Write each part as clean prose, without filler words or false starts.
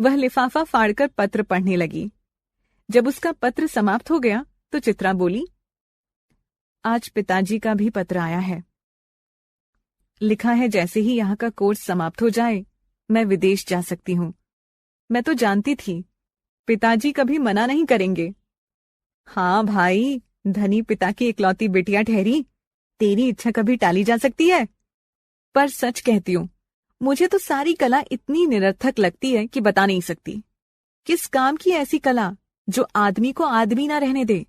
वह लिफाफा फाड़कर पत्र पढ़ने लगी। जब उसका पत्र समाप्त हो गया तो चित्रा बोली, आज पिताजी का भी पत्र आया है। लिखा है जैसे ही यहाँ का कोर्स समाप्त हो जाए मैं विदेश जा सकती हूँ। मैं तो जानती थी पिताजी कभी मना नहीं करेंगे। हाँ भाई, धनी पिता की इकलौती बिटिया ठहरी, तेरी इच्छा कभी टाली जा सकती है? पर सच कहती हूँ, मुझे तो सारी कला इतनी निरर्थक लगती है कि बता नहीं सकती। किस काम की ऐसी कला जो आदमी को आदमी ना रहने दे?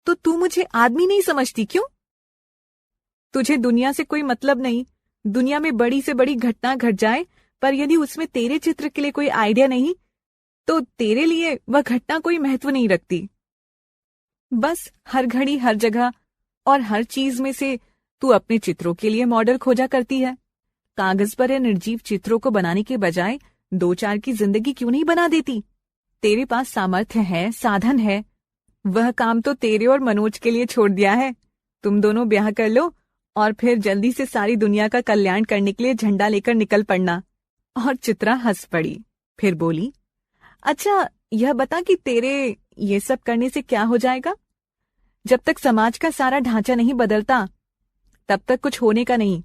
तो तू मुझे आदमी नहीं समझती क्यों? तुझे दुनिया से कोई मतलब नहीं। दुनिया में बड़ी से बड़ी घटना घट जाए, पर यदि उसमें तेरे चित्र के लिए कोई आइडिया नहीं तो तेरे लिए वह घटना कोई महत्व नहीं रखती। बस हर घड़ी हर जगह और हर चीज में से तू अपने चित्रों के लिए मॉडल खोजा करती है। कागज पर या निर्जीव चित्रों को बनाने के बजाय 2-4 की जिंदगी क्यों नहीं बना देती? तेरे पास सामर्थ्य है, साधन है। वह काम तो तेरे और मनोज के लिए छोड़ दिया है। तुम दोनों ब्याह कर लो और फिर जल्दी से सारी दुनिया का कल्याण करने के लिए झंडा लेकर निकल पड़ना। और चित्रा हंस पड़ी, फिर बोली, अच्छा यह बता कि तेरे ये सब करने से क्या हो जाएगा? जब तक समाज का सारा ढांचा नहीं बदलता तब तक कुछ होने का नहीं,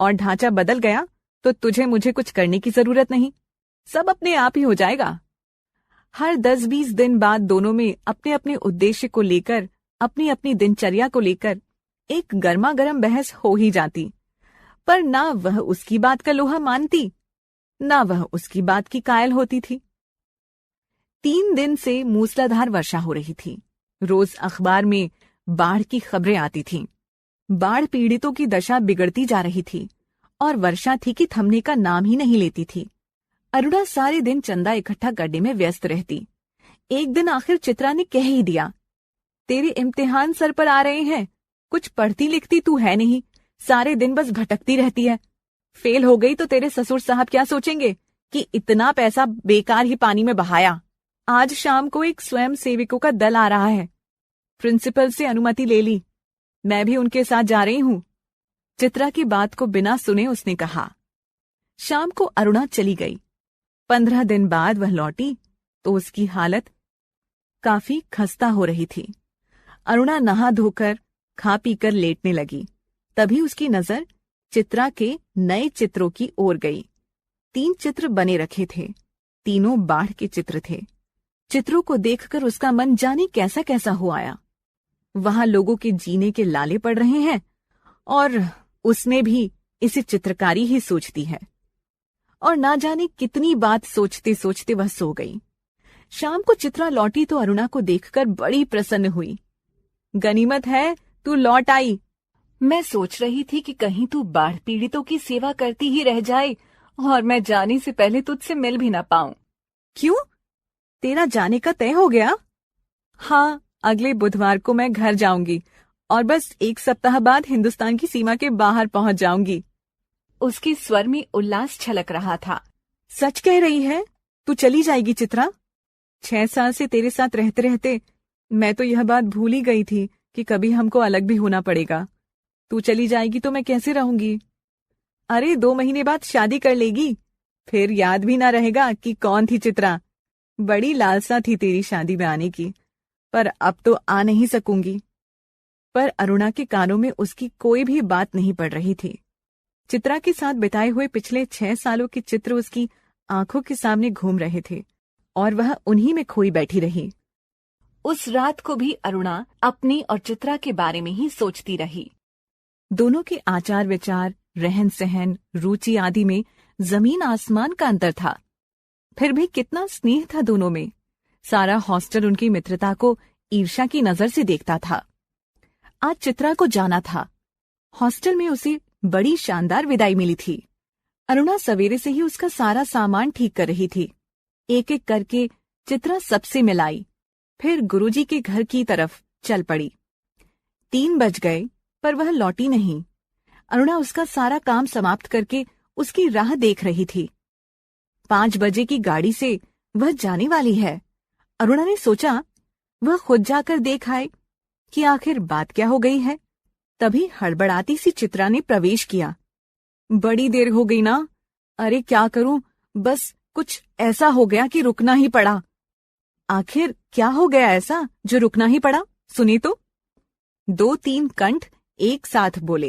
और ढांचा बदल गया तो तुझे मुझे कुछ करने की जरूरत नहीं, सब अपने आप ही हो जाएगा। हर 10-20 दिन बाद दोनों में अपने अपने उद्देश्य को लेकर, अपनी अपनी दिनचर्या को लेकर एक गर्मा गर्म बहस हो ही जाती, पर ना वह उसकी बात का लोहा मानती, ना वह उसकी बात की कायल होती थी। 3 दिन से मूसलाधार वर्षा हो रही थी। रोज अखबार में बाढ़ की खबरें आती थीं। बाढ़ पीड़ितों की दशा बिगड़ती जा रही थी और वर्षा थी कि थमने का नाम ही नहीं लेती थी। अरुणा सारे दिन चंदा इकट्ठा करने में व्यस्त रहती। एक दिन आखिर चित्रा ने कह ही दिया, तेरे इम्तिहान सर पर आ रहे हैं, कुछ पढ़ती लिखती तू है नहीं, सारे दिन बस भटकती रहती है। फेल हो गई तो तेरे ससुर साहब क्या सोचेंगे कि इतना पैसा बेकार ही पानी में बहाया। आज शाम को एक स्वयं सेवकों का दल आ रहा है, प्रिंसिपल से अनुमति ले ली, मैं भी उनके साथ जा रही हूँ। चित्रा की बात को बिना सुने उसने कहा। शाम को अरुणा चली गई। 15 दिन बाद वह लौटी तो उसकी हालत काफी खस्ता हो रही थी। अरुणा नहा धोकर खा पीकर लेटने लगी, तभी उसकी नजर चित्रा के नए चित्रों की ओर गई। 3 चित्र बने रखे थे, तीनों बाढ़ के चित्र थे। चित्रों को देखकर उसका मन जाने कैसा कैसा हो आया। वहां लोगों के जीने के लाले पड़ रहे हैं और उसमें भी इसे चित्रकारी ही सोचती है। और ना जाने कितनी बात सोचते सोचते वह सो गई। शाम को चित्रा लौटी तो अरुणा को देखकर बड़ी प्रसन्न हुई। गनीमत है तू लौट आई। मैं सोच रही थी कि कहीं तू बाढ़ पीड़ितों की सेवा करती ही रह जाए और मैं जाने से पहले तुझसे मिल भी ना पाऊं। क्यों, तेरा जाने का तय हो गया? हाँ, अगले बुधवार को मैं घर जाऊंगी और बस 1 सप्ताह बाद हिंदुस्तान की सीमा के बाहर पहुंच जाऊंगी। उसके स्वर में उल्लास छलक रहा था। सच कह रही है? तू चली जाएगी चित्रा? 6 साल से तेरे साथ रहते रहते मैं तो यह बात भूल ही गई थी कि कभी हमको अलग भी होना पड़ेगा। तू चली जाएगी तो मैं कैसे रहूंगी? अरे 2 महीने बाद शादी कर लेगी, फिर याद भी ना रहेगा कि कौन थी चित्रा। बड़ी लालसा थी तेरी शादी में आने की, पर अब तो आ नहीं सकूंगी। पर अरुणा के कानों में उसकी कोई भी बात नहीं पड़ रही थी। चित्रा के साथ बिताए हुए पिछले 6 सालों के चित्र उसकी आंखों के सामने घूम रहे थे और वह उन्हीं में खोई बैठी रही। उस रात को भी अरुणा अपनी और चित्रा के बारे में ही सोचती रही। दोनों के आचार विचार, रहन सहन, रुचि आदि में जमीन आसमान का अंतर था। फिर भी कितना स्नेह था दोनों में। सारा हॉस्टल उनकी मित्रता को ईर्ष्या की नजर से देखता था। आज चित्रा को जाना था। हॉस्टल में उसे बड़ी शानदार विदाई मिली थी। अरुणा सवेरे से ही उसका सारा सामान ठीक कर रही थी। एक एक करके चित्रा सबसे मिलाई, फिर गुरुजी के घर की तरफ चल पड़ी। 3 बज गए पर वह लौटी नहीं। अरुणा उसका सारा काम समाप्त करके उसकी राह देख रही थी। 5 बजे की गाड़ी से वह जाने वाली है। अरुणा ने सोचा वह खुद जाकर देख आए कि आखिर बात क्या हो गई है। तभी हड़बड़ाती सी चित्रा ने प्रवेश किया। बड़ी देर हो गई ना? अरे क्या करूं, बस कुछ ऐसा हो गया कि रुकना ही पड़ा। आखिर क्या हो गया ऐसा जो रुकना ही पड़ा? सुनी तो। 2-3 कंठ एक साथ बोले।